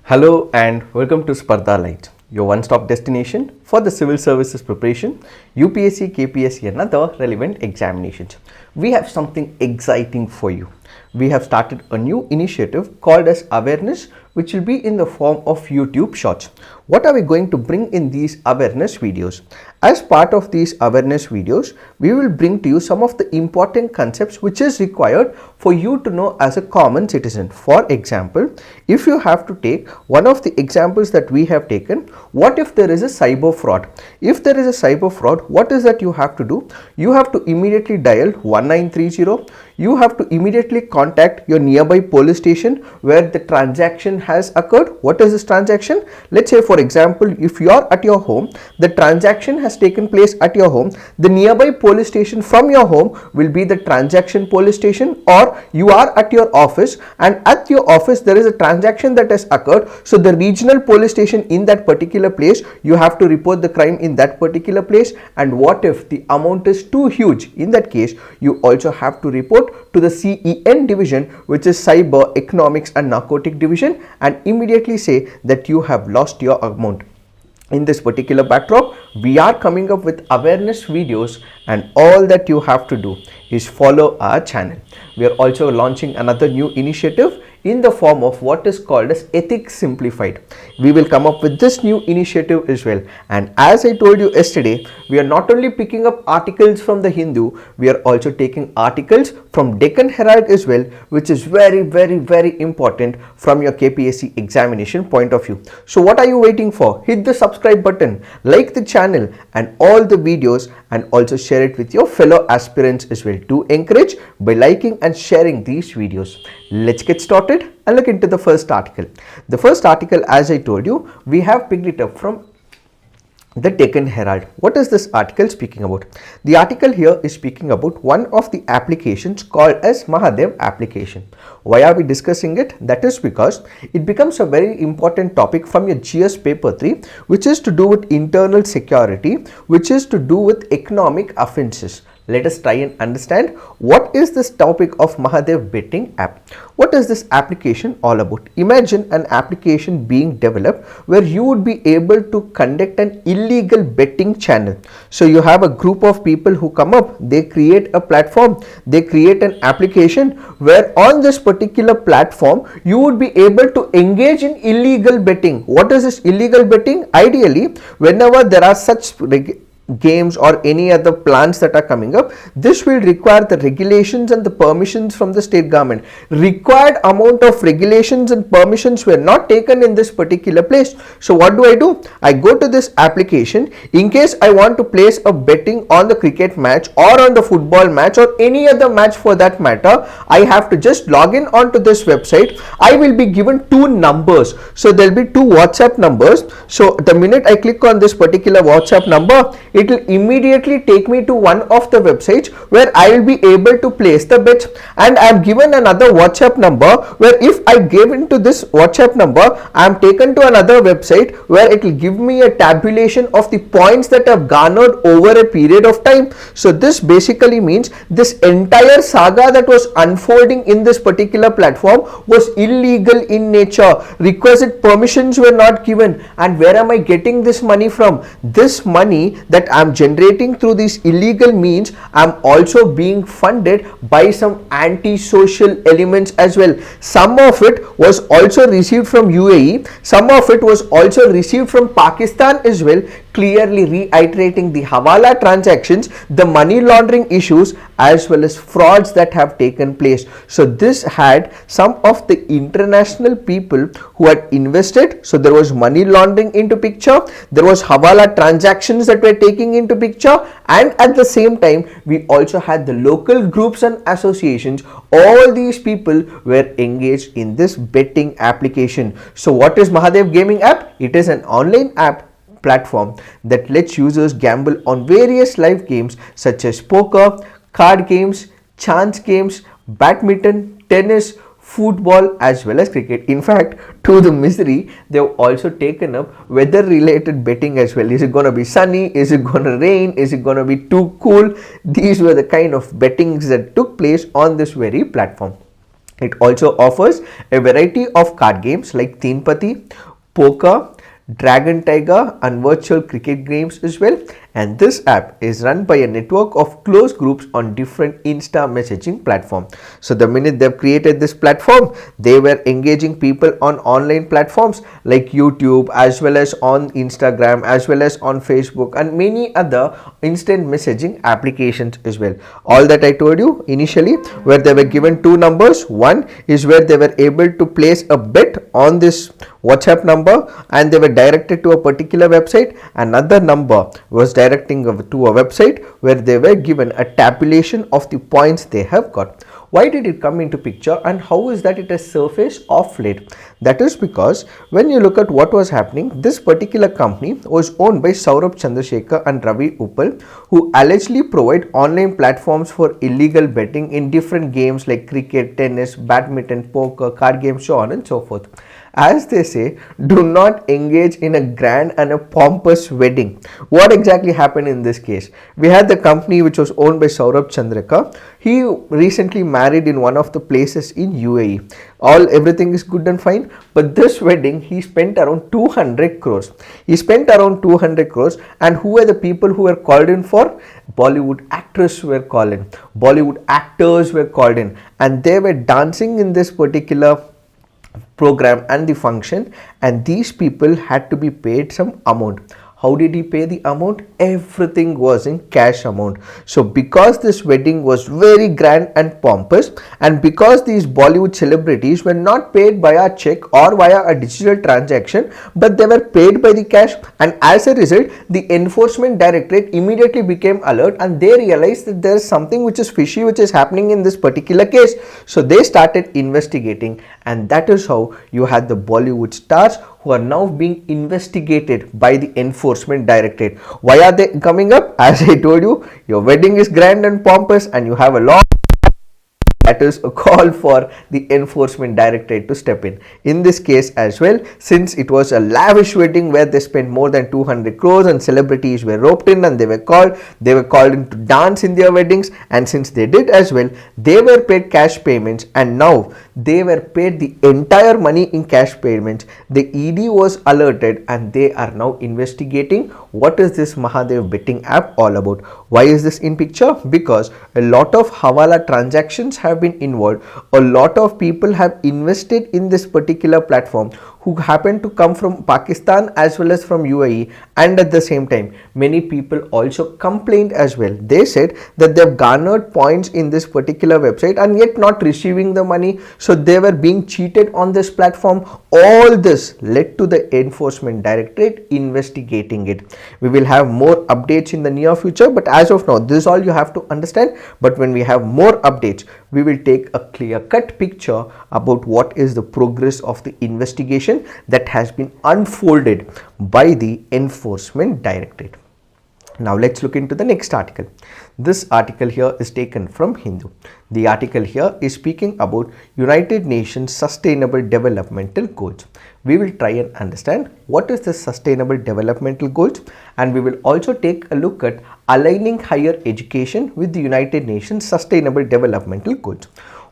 Hello and welcome to Spardha Lines, your one-stop destination for the civil services preparation, UPSC, KPSC and other relevant examinations. We have something exciting for you. We have started a new initiative called as Awareness, which will be in the form of YouTube Shorts. What are we going to bring in these awareness videos? As part of these awareness videos, we will bring to you some of the important concepts which is required for you to know as a common citizen. For example, if you have to take one of the examples that we have taken, what if there is a cyber fraud? If there is a cyber fraud, what is that you have to do? You have to immediately dial 1930. You have to immediately contact your nearby police station where the transaction has occurred. What is this transaction? Let's say, for example, if you are at your home, the transaction has taken place at your home, the nearby police station from your home will be the transaction police station, or you are at your office and at your office there is a transaction that has occurred, so the regional police station in that particular place, you have to report the crime in that particular place. And what if the amount is too huge? In that case, you also have to report to the CEN division, which is Cyber Economics and Narcotic Division, and immediately say that you have lost your amount. In this particular backdrop, we are coming up with awareness videos, and all that you have to do is follow our channel. We are also launching another new initiative in the form of what is called as Ethics Simplified. We will come up with this new initiative as well. And as I told you yesterday, we are not only picking up articles from the Hindu, we are also taking articles from Deccan Herald as well, which is very important from your KPSC examination point of view. So what are you waiting for? Hit the subscribe button, like the channel and all the videos, and also share it with your fellow aspirants as well. Do encourage by liking and sharing these videos. Let's get started and look into the first article. The first article, as I told you, we have picked it up from the Deccan Herald. What is this article speaking about? The article here is speaking about one of the applications called as Mahadev application. Why are we discussing it? That is because it becomes a very important topic from your GS paper 3, which is to do with internal security, which is to do with economic offences. Let us try and understand what is this topic of Mahadev betting app. What is this application all about? Imagine an application being developed where you would be able to conduct an illegal betting channel. So you have a group of people who come up, they create a platform, they create an application where on this particular platform you would be able to engage in illegal betting. What is this illegal betting? Ideally, whenever there are such games or any other plans that are coming up, this will require the regulations and the permissions from the state government. Required amount of regulations and permissions were not taken in this particular place. So what do? I go to this application. In case I want to place a betting on the cricket match or on the football match or any other match for that matter, I have to just log in onto this website. I will be given two numbers. So there will be two WhatsApp numbers. So the minute I click on this particular WhatsApp number, it will immediately take me to one of the websites where I will be able to place the bets. And I am given another WhatsApp number where if I give into this WhatsApp number, I am taken to another website where it will give me a tabulation of the points that have garnered over a period of time. So this basically means this entire saga that was unfolding in this particular platform was illegal in nature. Requisite permissions were not given. And where am I getting this money from? This money that I am generating through these illegal means, I am also being funded by some anti-social elements as well. Some of it was also received from UAE, some of it was also received from Pakistan as well, clearly reiterating the hawala transactions, the money laundering issues as well as frauds that have taken place. So this had some of the international people who had invested. So there was money laundering into picture, there was hawala transactions that were taking into picture, and at the same time we also had the local groups and associations. All these people were engaged in this betting application. So what is Mahadev gaming app? It is an online app platform that lets users gamble on various live games such as poker, card games, chance games, badminton, tennis, football as well as cricket. In fact, to the misery, they have also taken up weather related betting as well. Is it going to be sunny? Is it going to rain? Is it going to be too cool? These were the kind of bettings that took place on this very platform. It also offers a variety of card games like Teen Pati, poker, Dragon Tiger and virtual cricket games as well. And this app is run by a network of close groups on different Insta messaging platforms. So the minute they've created this platform, they were engaging people on online platforms like YouTube as well as on Instagram as well as on Facebook and many other instant messaging applications as well. All that I told you initially, where they were given two numbers. One is where they were able to place a bet on this WhatsApp number and they were directed to a particular website. Another number was directing to a website where they were given a tabulation of the points they have got. Why did it come into picture and how is that it has surfaced of late? That is because when you look at what was happening, this particular company was owned by Saurabh Chandrasekhar and Ravi Uppal, who allegedly provide online platforms for illegal betting in different games like cricket, tennis, badminton, poker, card games, so on and so forth. As they say, do not engage in a grand and a pompous wedding. What exactly happened in this case? We had the company which was owned by Saurabh Chandrasekhar. He recently married in one of the places in UAE. Everything is good and fine, but this wedding he spent around 200 crores. He spent around 200 crores, and who were the people who were called in for? Bollywood actors were called in, Bollywood actors were called in, and they were dancing in this particular program and the function, and these people had to be paid some amount. How did he pay the amount? Everything was in cash amount. So because this wedding was very grand and pompous, and because these Bollywood celebrities were not paid via check or via a digital transaction, but they were paid by the cash, and as a result the enforcement directorate immediately became alert and they realized that there is something which is fishy which is happening in this particular case. So they started investigating, and that is how you had the Bollywood stars who are now being investigated by the enforcement directorate. Why are they coming up? As I told you, your wedding is grand and pompous and you have a lot. That is a call for the enforcement directorate to step in. In this case as well, since it was a lavish wedding where they spent more than 200 crores and celebrities were roped in and they were called in to dance in their weddings, and since they did as well, they were paid cash payments, and now they were paid the entire money in cash payments. The ED was alerted and they are now investigating what is this Mahadev betting app all about. Why is this in picture? Because a lot of Hawala transactions have been involved. A lot of people have invested in this particular platform who happen to come from Pakistan as well as from UAE, and at the same time many people also complained as well. They said that they've garnered points in this particular website and yet not receiving the money, so they were being cheated on this platform. All this led to the enforcement directorate investigating it. We will have more updates in the near future, but as of now this is all you have to understand. But when we have more updates, we will take a clear-cut picture about what is the progress of the investigation that has been unfolded by the enforcement directorate. Now let's look into the next article. This article here is taken from Hindu. The article here is speaking about United Nations Sustainable Developmental Goals. We will try and understand what is the Sustainable Developmental Goals, and we will also take a look at aligning higher education with the United Nations Sustainable Developmental Goals.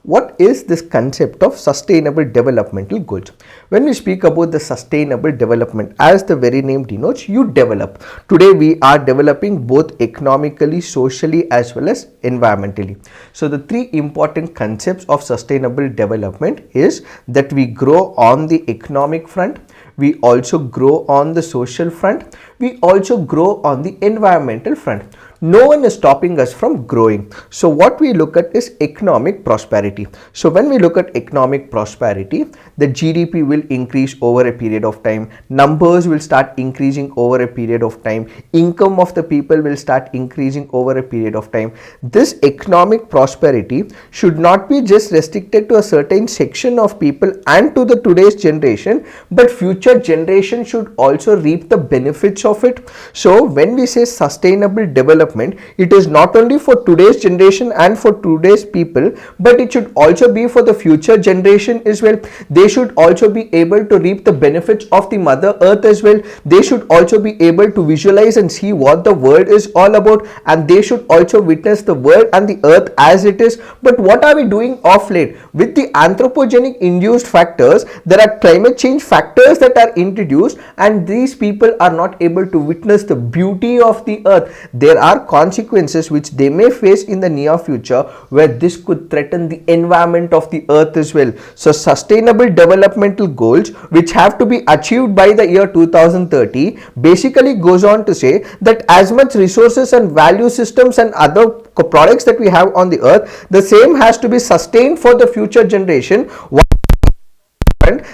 What is this concept of sustainable developmental goals? When we speak about the sustainable development, as the very name denotes, you develop. Today we are developing both economically, socially as well as environmentally. So the three important concepts of sustainable development is that we grow on the economic front, we also grow on the social front, we also grow on the environmental front. No one is stopping us from growing. So what we look at is economic prosperity. So when we look at economic prosperity, the GDP will increase over a period of time, numbers will start increasing over a period of time, income of the people will start increasing over a period of time. This economic prosperity should not be just restricted to a certain section of people and to the today's generation, but future future generation should also reap the benefits of it. So when we say sustainable development, it is not only for today's generation and for today's people, but it should also be for the future generation as well. They should also be able to reap the benefits of the mother earth as well. They should also be able to visualize and see what the world is all about, and they should also witness the world and the earth as it is. But what are we doing of late? With the anthropogenic induced factors, there are climate change factors that are introduced, and these people are not able to witness the beauty of the earth. There are consequences which they may face in the near future where this could threaten the environment of the earth as well. So sustainable developmental goals, which have to be achieved by the year 2030, basically goes on to say that as much resources and value systems and other products that we have on the earth, the same has to be sustained for the future generation.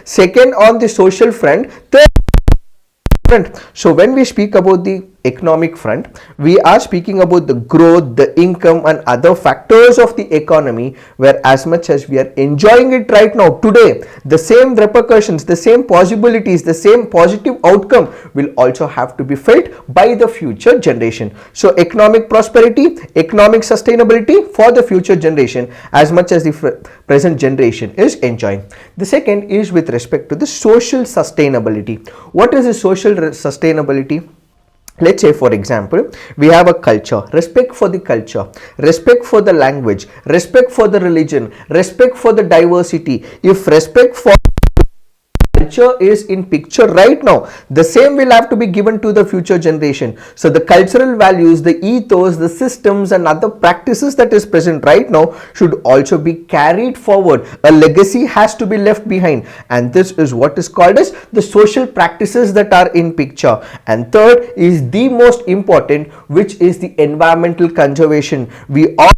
Second, on the social front. Third, so when we speak about the economic front, we are speaking about the growth, the income and other factors of the economy, where as much as we are enjoying it right now today, the same repercussions, the same possibilities, the same positive outcome will also have to be felt by the future generation. So economic prosperity, economic sustainability for the future generation as much as the present generation is enjoying. The second is with respect to the social sustainability. What is the social sustainability? Let's say, for example, we have a culture, respect for the culture, respect for the language, respect for the religion, respect for the diversity. If respect for culture is in picture right now, the same will have to be given to the future generation. So the cultural values, the ethos, the systems and other practices that is present right now should also be carried forward. A legacy has to be left behind, and this is what is called as the social practices that are in picture. And third is the most important, which is the environmental conservation. We all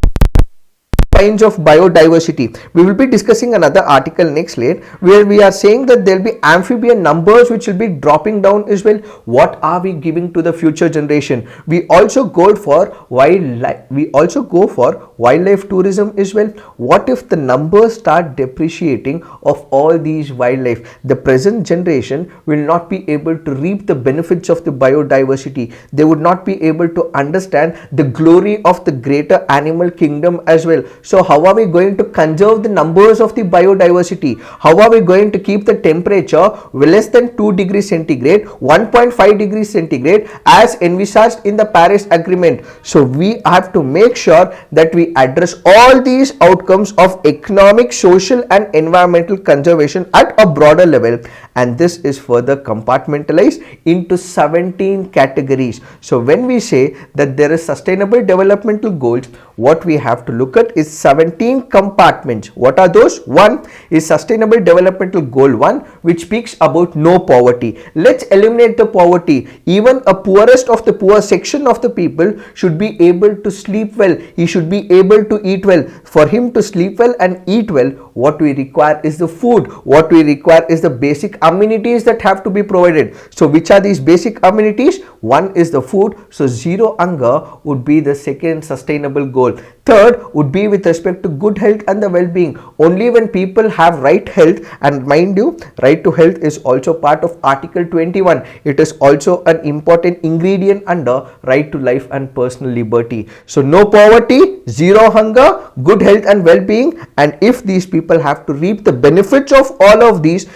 kinds of biodiversity. We will be discussing another article next late where we are saying that there will be amphibian numbers which will be dropping down as well. What are we giving to the future generation? We also go for wildlife. We also go for wildlife tourism as well. What if the numbers start depreciating of all these wildlife? The present generation will not be able to reap the benefits of the biodiversity. They would not be able to understand the glory of the greater animal kingdom as well. So how are we going to conserve the numbers of the biodiversity? How are we going to keep the temperature less than 2 degrees centigrade, 1.5 degrees centigrade as envisaged in the Paris Agreement? So we have to make sure that we address all these outcomes of economic, social and environmental conservation at a broader level, and this is further compartmentalized into 17 categories. So when we say that there is sustainable developmental goals, what we have to look at is 17 compartments. What are those? One is sustainable developmental goal 1, which speaks about no poverty. Let's eliminate the poverty. Even a poorest of the poor section of the people should be able to sleep well. He should be able to eat well. For him to sleep well and eat well, what we require is the food. What we require is the basic amenities that have to be provided. So which are these basic amenities? One is the food. So zero hunger would be the second sustainable goal. Third would be with respect to good health and the well-being. Only when people have right health, and mind you, right to health is also part of Article 21. It is also an important ingredient under right to life and personal liberty. So no poverty, zero hunger, good health and well-being, and if these people have to reap the benefits of all of these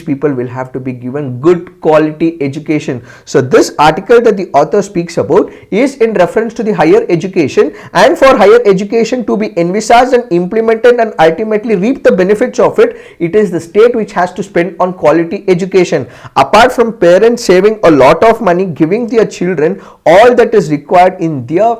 people will have to be given good quality education. So this article that the author speaks about is in reference to the higher education, and for higher education to be envisaged and implemented and ultimately reap the benefits of it, it is the state which has to spend on quality education. Apart from parents saving a lot of money, giving their children all that is required in their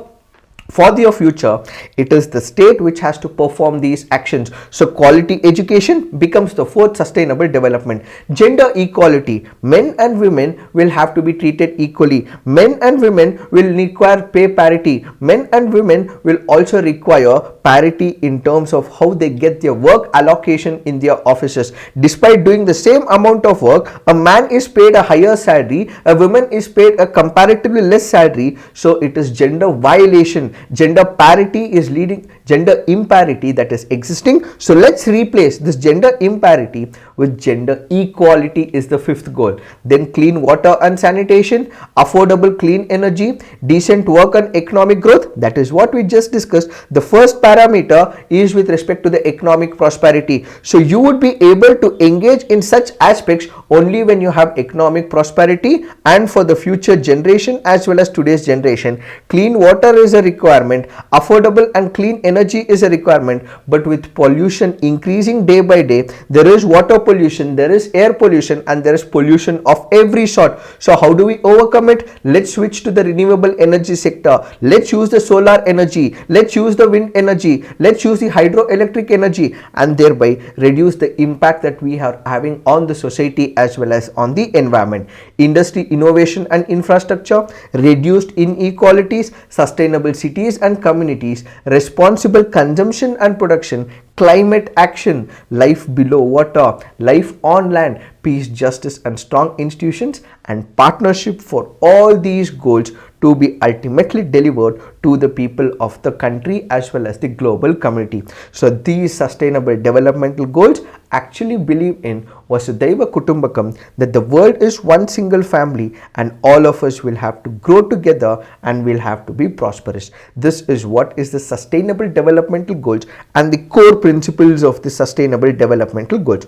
for their future, it is the state which has to perform these actions. So quality education becomes the fourth sustainable development. Gender equality. Men and women will have to be treated equally. Men and women will require pay parity. Men and women will also require parity in terms of how they get their work allocation in their offices. Despite doing the same amount of work, a man is paid a higher salary, a woman is paid a comparatively less salary. So it is gender violation. Gender parity is leading gender imparity that is existing. So let's replace this gender imparity with gender equality is the fifth goal. Then clean water and sanitation, affordable clean energy, decent work and economic growth. That is what we just discussed. The first parameter is with respect to the economic prosperity. So you would be able to engage in such aspects only when you have economic prosperity and for the future generation as well as today's generation. Clean water is a requirement, affordable and clean energy is a requirement, but with pollution increasing day by day, there is water pollution, there is air pollution, and there is pollution of every sort. So how do we overcome it? Let's switch to the renewable energy sector. Let's use the solar energy, let's use the wind energy, let's use the hydroelectric energy, and thereby reduce the impact that we are having on the society as well as on the environment. Industry, innovation and infrastructure, reduced inequalities, sustainable cities and communities, responsible consumption and production, climate action, life below water, life on land, peace, justice and strong institutions, and partnership for all these goals to be ultimately delivered to the people of the country as well as the global community. So these sustainable developmental goals actually believe in Vasudhaiva Kutumbakam, that the world is one single family and all of us will have to grow together and will have to be prosperous. This is what is the sustainable developmental goals and the core principles of the sustainable developmental goals.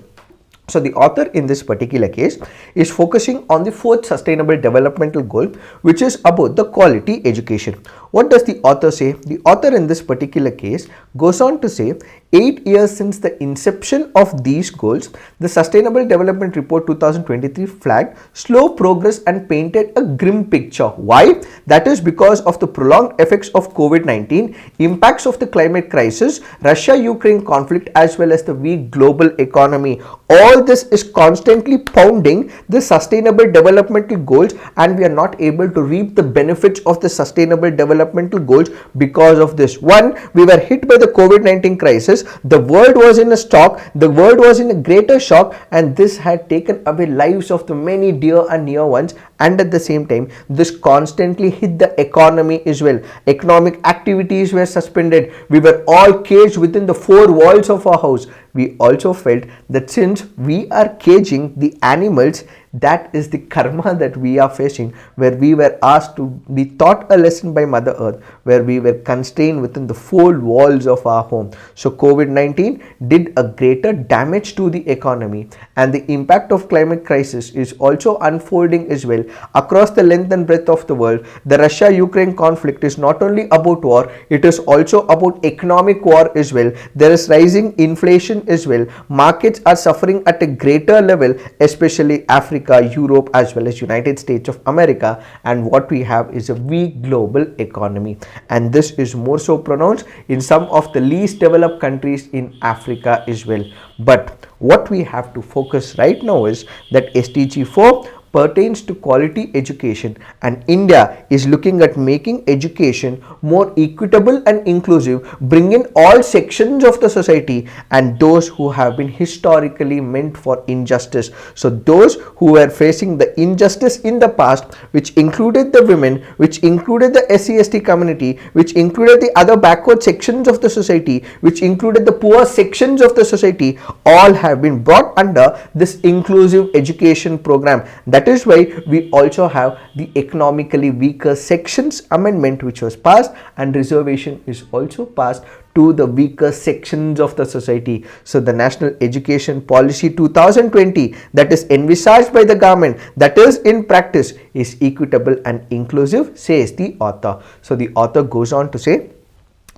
So the author in this particular case is focusing on the fourth sustainable developmental goal, which is about the quality education. What does the author say? The author in this particular case goes on to say, 8 years since the inception of these goals, the Sustainable Development Report 2023 flagged slow progress and painted a grim picture. Why? That is because of the prolonged effects of COVID-19, impacts of the climate crisis, Russia-Ukraine conflict as well as the weak global economy. All this is constantly pounding the sustainable developmental goals, and we are not able to reap the benefits of the sustainable developmental goals because of this. One, we were hit by the COVID-19 crisis. The world was in a shock, the world was in a greater shock, and this had taken away lives of the many dear and near ones, and at the same time this constantly hit the economy as well. Economic activities were suspended. We were all caged within the four walls of our house. We also felt that since we are caging the animals, that is the karma that we are facing, where we were asked to be taught a lesson by Mother Earth, where we were constrained within the four walls of our home. So COVID-19 did a greater damage to the economy, and the impact of climate crisis is also unfolding as well across the length and breadth of the world. The Russia-Ukraine conflict is not only about war, it is also about economic war as well. There is rising inflation as well. Markets are suffering at a greater level, especially Africa, Europe as well as United States of America, and what we have is a weak global economy, and this is more so pronounced in some of the least developed countries in Africa as well. But what we have to focus right now is that SDG 4 pertains to quality education, and India is looking at making education more equitable and inclusive, bring in all sections of the society and those who have been historically meant for injustice. So those who were facing the injustice in the past, which included the women, which included the SC/ST community, which included the other backward sections of the society, which included the poor sections of the society, all have been brought under this inclusive education program. That is why we also have the economically weaker sections amendment which was passed, and reservation is also passed to the weaker sections of the society. So the National Education Policy 2020 that is envisaged by the government, that is in practice, is equitable and inclusive, says the author. So the author goes on to say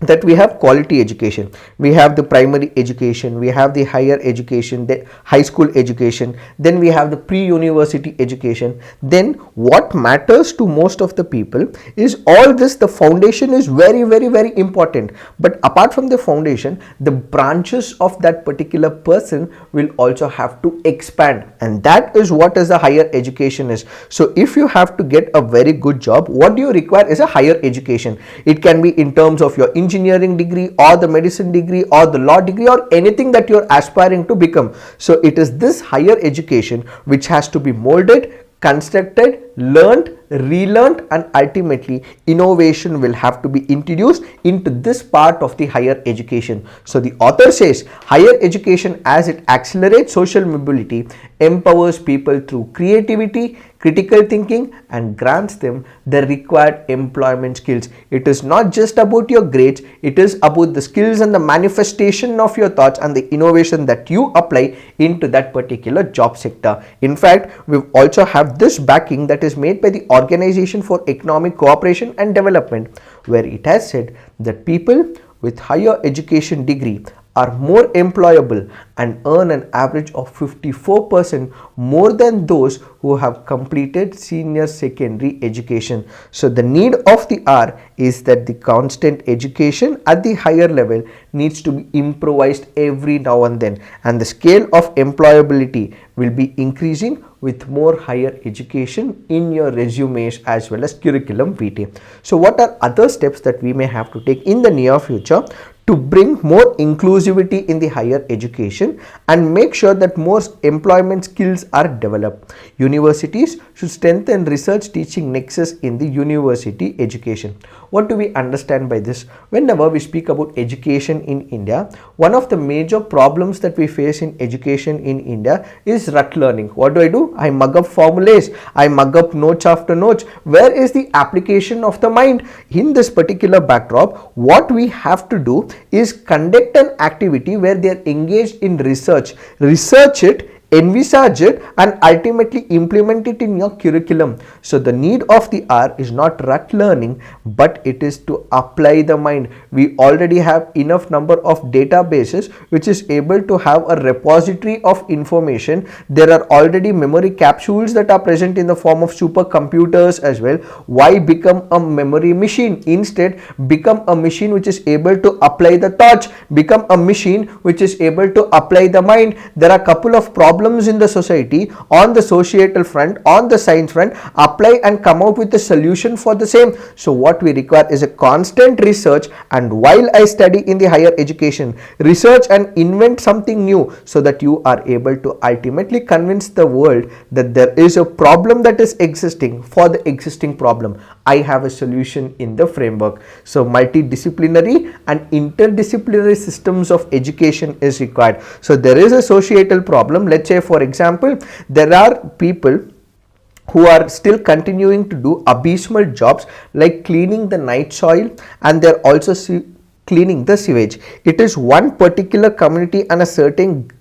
that we have quality education, we have the primary education, we have the higher education, the high school education, then we have the pre-university education. Then what matters to most of the people is all this. The foundation is very important, but apart from the foundation, the branches of that particular person will also have to expand, and that is what is the higher education is. So if you have to get a very good job, what do you require is a higher education. It can be in terms of your engineering degree or the medicine degree or the law degree or anything that you're aspiring to become. So it is this higher education which has to be molded, constructed, learned, relearned, and ultimately innovation will have to be introduced into this part of the higher education. So the author says higher education, as it accelerates social mobility, empowers people through creativity, critical thinking, and grants them the required employment skills. It is not just about your grades, it is about the skills and the manifestation of your thoughts and the innovation that you apply into that particular job sector. In fact, we also have this backing that is made by the Organization for Economic Cooperation and Development, where it has said that people with higher education degree are more employable and earn an average of 54% more than those who have completed senior secondary education. So the need of the hour is that the constant education at the higher level needs to be improvised every now and then, and the scale of employability will be increasing with more higher education in your resumes as well as curriculum vitae. So what are other steps that we may have to take in the near future to bring more inclusivity in the higher education and make sure that more employment skills are developed? Universities should strengthen research teaching nexus in the university education. What do we understand by this? Whenever we speak about education in India, one of the major problems that we face in education in India is rut learning. What do? I mug up formulas, I mug up notes after notes. Where is the application of the mind? In this particular backdrop, what we have to do is conduct an activity where they are engaged in research it, envisage it, and ultimately implement it in your curriculum. So the need of the hour is not rut learning, but it is to apply the mind. We already have enough number of databases which is able to have a repository of information. There are already memory capsules that are present in the form of supercomputers as well. Why become a memory machine? Instead, become a machine which is able to apply the thoughts, become a machine which is able to apply the mind. There are a couple of problems in the society on the societal front, on the science front, apply and come out with a solution for the same. So what we require is a constant research, and while I study in the higher education, research and invent something new so that you are able to ultimately convince the world that there is a problem that is existing. For the existing problem, I have a solution in the framework. So multidisciplinary and interdisciplinary systems of education is required. So there is a societal problem. Let's say, for example, there are people who are still continuing to do abysmal jobs like cleaning the night soil, and they're also cleaning the sewage. It is one particular community and a certain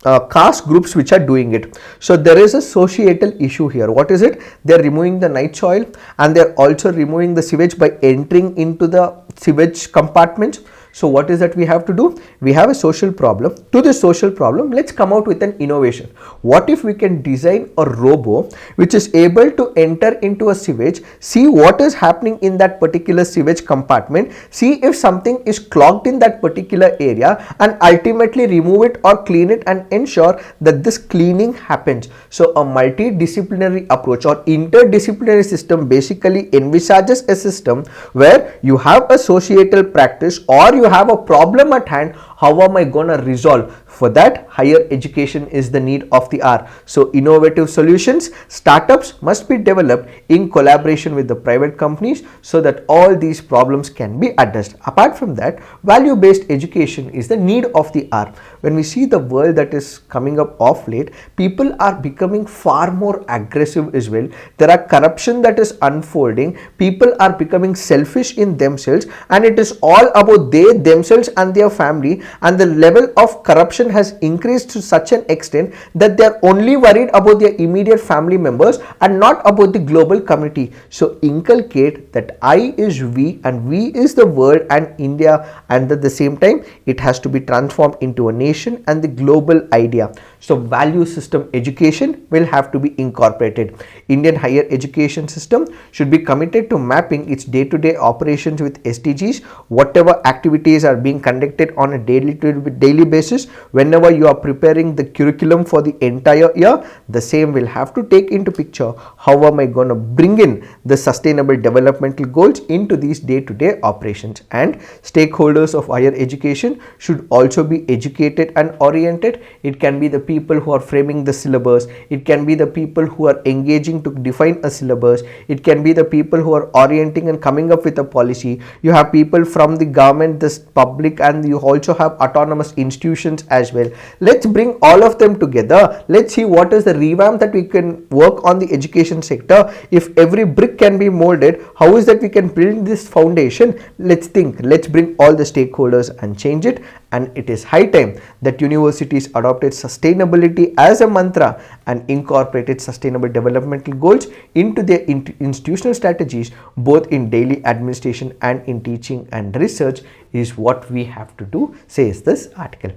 caste groups which are doing it. So there is a societal issue here. What is it? They're removing the night soil and they're also removing the sewage by entering into the sewage compartments. So what is that we have to do? We have a social problem. To this social problem, let's come out with an innovation. What if we can design a robo which is able to enter into a sewage, see what is happening in that particular sewage compartment, see if something is clogged in that particular area, and ultimately remove it or clean it and ensure that this cleaning happens. So a multidisciplinary approach or interdisciplinary system basically envisages a system where you have a societal practice or you have a problem at hand. How am I gonna resolve? For that, higher education is the need of the hour. So innovative solutions, startups must be developed in collaboration with the private companies so that all these problems can be addressed. Apart from that, value-based education is the need of the hour. When we see the world that is coming up of late, people are becoming far more aggressive as well. There are corruption that is unfolding. People are becoming selfish in themselves, and it is all about they, themselves and their family, and the level of corruption has increased to such an extent that they are only worried about their immediate family members and not about the global community. So inculcate that I is we and we is the world and India, and at the same time it has to be transformed into a nation and the global idea. So value system education will have to be incorporated. Indian higher education system should be committed to mapping its day-to-day operations with SDGs. Whatever activities are being conducted on a day daily basis. Whenever you are preparing the curriculum for the entire year, the same will have to take into picture how am I going to bring in the sustainable developmental goals into these day-to-day operations. And stakeholders of higher education should also be educated and oriented. It can be the people who are framing the syllabus, it can be the people who are engaging to define a syllabus, it can be the people who are orienting and coming up with a policy. You have people from the government, this public, and you also have autonomous institutions as well. Let's bring all of them together. Let's see what is the revamp that we can work on the education sector. If every brick can be molded, how is that we can build this foundation? Let's think, let's bring all the stakeholders and change it. And it is high time that universities adopted sustainability as a mantra and incorporated sustainable developmental goals into their institutional strategies, both in daily administration and in teaching and research, is what we have to do, says this article.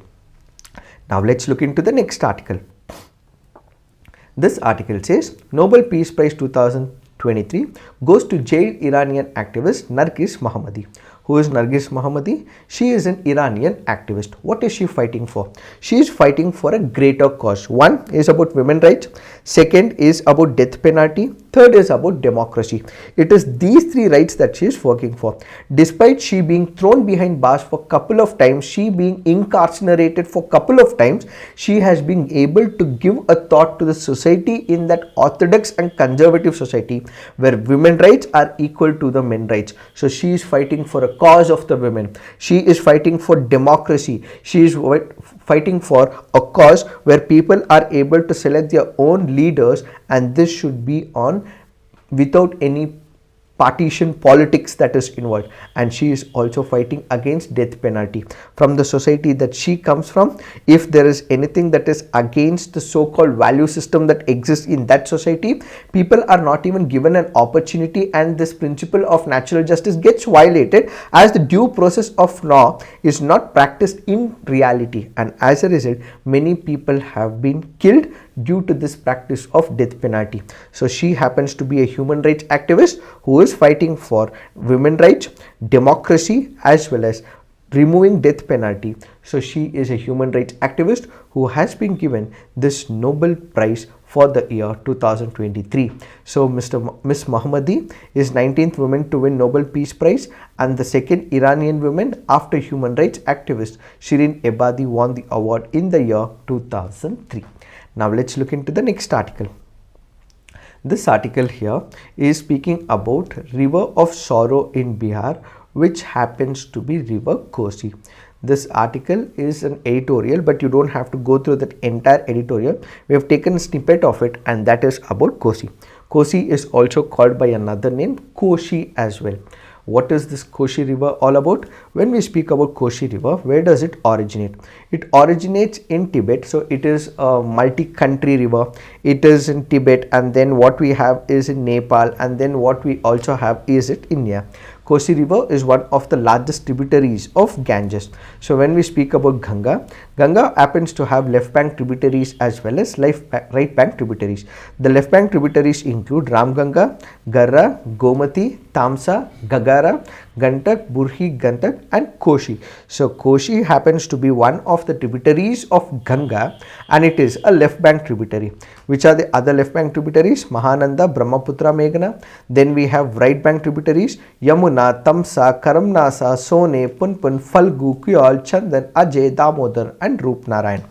Now let's look into the next article. This article says Nobel Peace Prize 2023 goes to jailed Iranian activist Narges Mohammadi. Who is Narges Mohammadi? She is an Iranian activist. What is she fighting for? She is fighting for a greater cause. One is about women's rights, second is about death penalty, third is about democracy. It is these three rights that she is working for. Despite she being thrown behind bars for a couple of times, she being incarcerated for a couple of times, she has been able to give a thought to the society in that orthodox and conservative society where women's rights are equal to the men's rights. So she is fighting for a cause of the women. She is fighting for democracy. She is fighting for a cause where people are able to select their own leaders, and this should be on without any partition politics that is involved. And she is also fighting against death penalty. From the society that she comes from, if there is anything that is against the so-called value system that exists in that society, people are not even given an opportunity, and this principle of natural justice gets violated as the due process of law is not practiced in reality, and as a result many people have been killed due to this practice of death penalty. So she happens to be a human rights activist who is fighting for women's rights, democracy, as well as removing death penalty. So she is a human rights activist who has been given this Nobel Prize for the year 2023. So Miss Mohammadi is 19th woman to win Nobel Peace Prize and the second Iranian woman after human rights activist Shirin Ebadi won the award in the year 2003. Now let's look into the next article. This article here is speaking about river of sorrow in Bihar, which happens to be river Kosi. This article is an editorial, but you don't have to go through that entire editorial. We have taken a snippet of it, and that is about Kosi. Kosi is also called by another name, Koshi as well. What is this Koshi river all about? When we speak about Koshi river, where does it originate? It originates in Tibet. So it is a multi-country river. It is in Tibet, and then what we have is in Nepal, and then what we also have is in India. Kosi river is one of the largest tributaries of Ganges. So when we speak about Ganga, Ganga happens to have left bank tributaries as well as right bank tributaries. The left bank tributaries include Ramganga, Garra, Gomati, Tamsa, Gagara, Gantak, Burhi, Gantak, and Koshi. So Koshi happens to be one of the tributaries of Ganga, and it is a left bank tributary. Which are the other left bank tributaries? Mahananda, Brahmaputra, Meghna. Then we have right bank tributaries Yamuna, Tamsa, Karamnasa, Sone, Punpun, Falgu, Kuyal, Chandan, Ajay, Damodar, and Roop Narayan.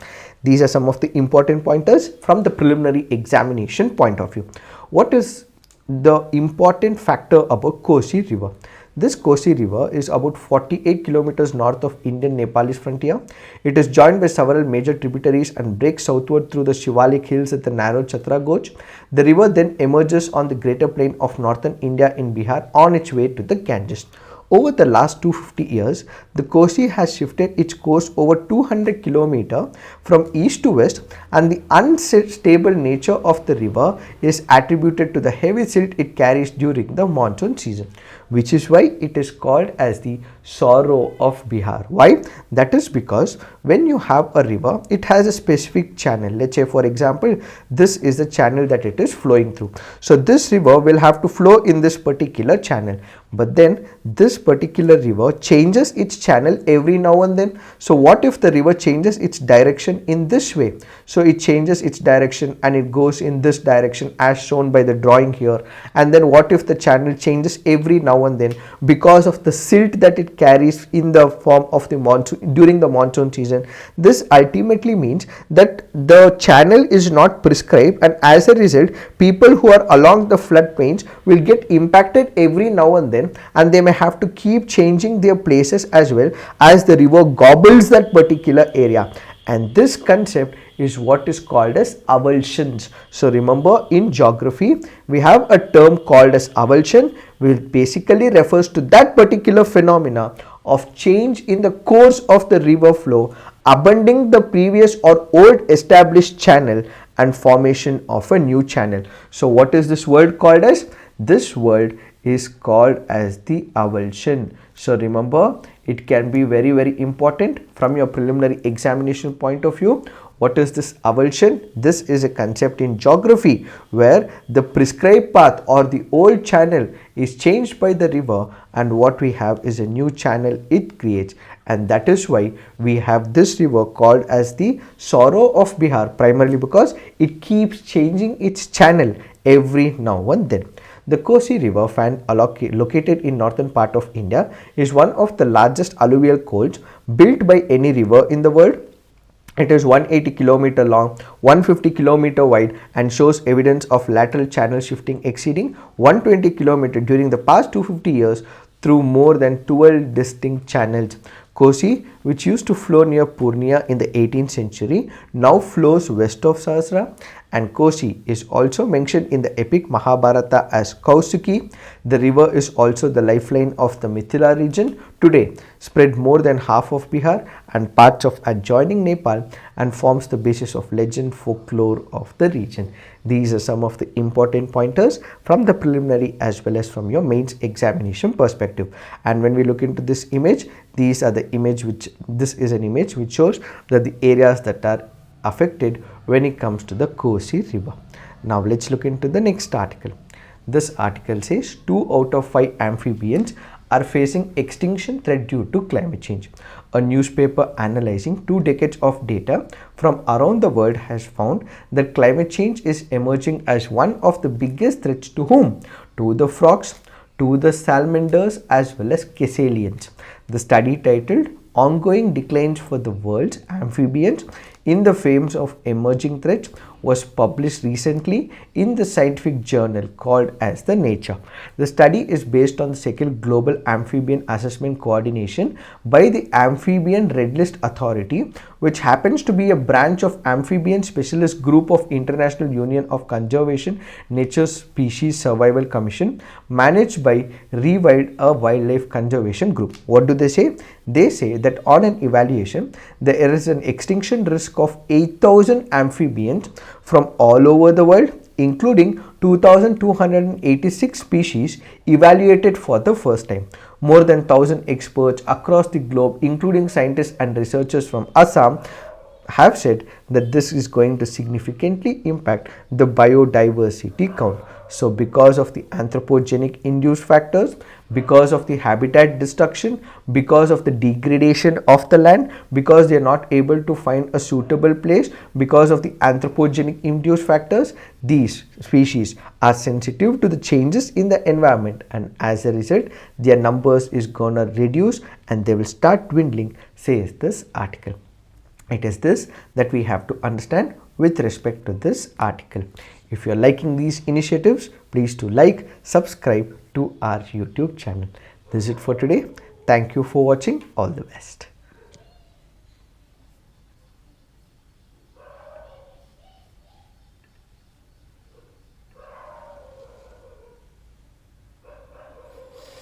These are some of the important pointers from the preliminary examination point of view. What is the important factor about Kosi river? This Kosi river is about 48 kilometers north of Indian-Nepalese frontier. It is joined by several major tributaries and breaks southward through the Shivalik hills at the narrow Chatra Gorge. The river then emerges on the greater plain of northern India in Bihar on its way to the Ganges. Over the last 250 years, the Kosi has shifted its course over 200 km from east to west, and the unstable nature of the river is attributed to the heavy silt it carries during the monsoon season. which is why it is called as the sorrow of Bihar. Why? That is because when you have a river, it has a specific channel. Let's say, for example, this is the channel that it is flowing through. So this river will have to flow in this particular channel, but then this particular river changes its channel every now and then. So what if the river changes its direction in this way? So it changes its direction and it goes in this direction as shown by the drawing here. And then what if the channel changes every now and then because of the silt that it carries in the form of the monsoon during the monsoon season? This ultimately means that the channel is not prescribed, and as a result, people who are along the floodplains will get impacted every now and then, and they may have to keep changing their places as well as the river gobbles that particular area. And this concept is what is called as avulsions. So remember, in geography we have a term called as avulsion, which basically refers to that particular phenomena of change in the course of the river flow, abandoning the previous or old established channel and formation of a new channel. So what is this word called as? This word is called as the avulsion. So remember, it can be very important from your preliminary examination point of view. What is this avulsion? This is a concept in geography where the prescribed path or the old channel is changed by the river, and what we have is a new channel it creates. And that is why we have this river called as the sorrow of Bihar, primarily because it keeps changing its channel every now and then. The Kosi River, located in northern part of India, is one of the largest alluvial cols built by any river in the world. It is 180 km long, 150 km wide, and shows evidence of lateral channel shifting exceeding 120 km during the past 250 years through more than 12 distinct channels. Kosi, which used to flow near Purnia in the 18th century, now flows west of Sahasra, and Kosi is also mentioned in the epic Mahabharata as Kausuki. The river is also the lifeline of the Mithila region, today spread more than half of Bihar and parts of adjoining Nepal, and forms the basis of legend folklore of the region. These are some of the important pointers from the preliminary as well as from your mains examination perspective. And when we look into this image, this is an image which shows that the areas that are affected when it comes to the Kosi River. Now let's look into the next article. This article says 2 out of 5 amphibians are facing extinction threat due to climate change. A newspaper analyzing 2 decades of data from around the world has found that climate change is emerging as one of the biggest threats to whom? To the frogs, to the salamanders as well as caecilians. The study, titled Ongoing Declines for the World's Amphibians in the Face of Emerging Threats, was published recently in the scientific journal called as the Nature. The study is based on the second Global Amphibian Assessment Coordination by the Amphibian Red List Authority, which happens to be a branch of Amphibian Specialist Group of International Union of Conservation Nature Species Survival Commission, managed by Rewild, a wildlife conservation group. What do they say? They say that on an evaluation, there is an extinction risk of 8,000 amphibians from all over the world, including 2,286 species evaluated for the first time. More than 1,000 experts across the globe, including scientists and researchers from Assam, have said that this is going to significantly impact the biodiversity count. So because of the anthropogenic induced factors, because of the habitat destruction, because of the degradation of the land, because they are not able to find a suitable place, because of the anthropogenic induced factors, these species are sensitive to the changes in the environment, and as a result their numbers is gonna reduce and they will start dwindling, says this article. It is this that we have to understand with respect to this article. If you are liking these initiatives, please do like, subscribe to our YouTube channel. This is it for today. Thank you for watching. All the best.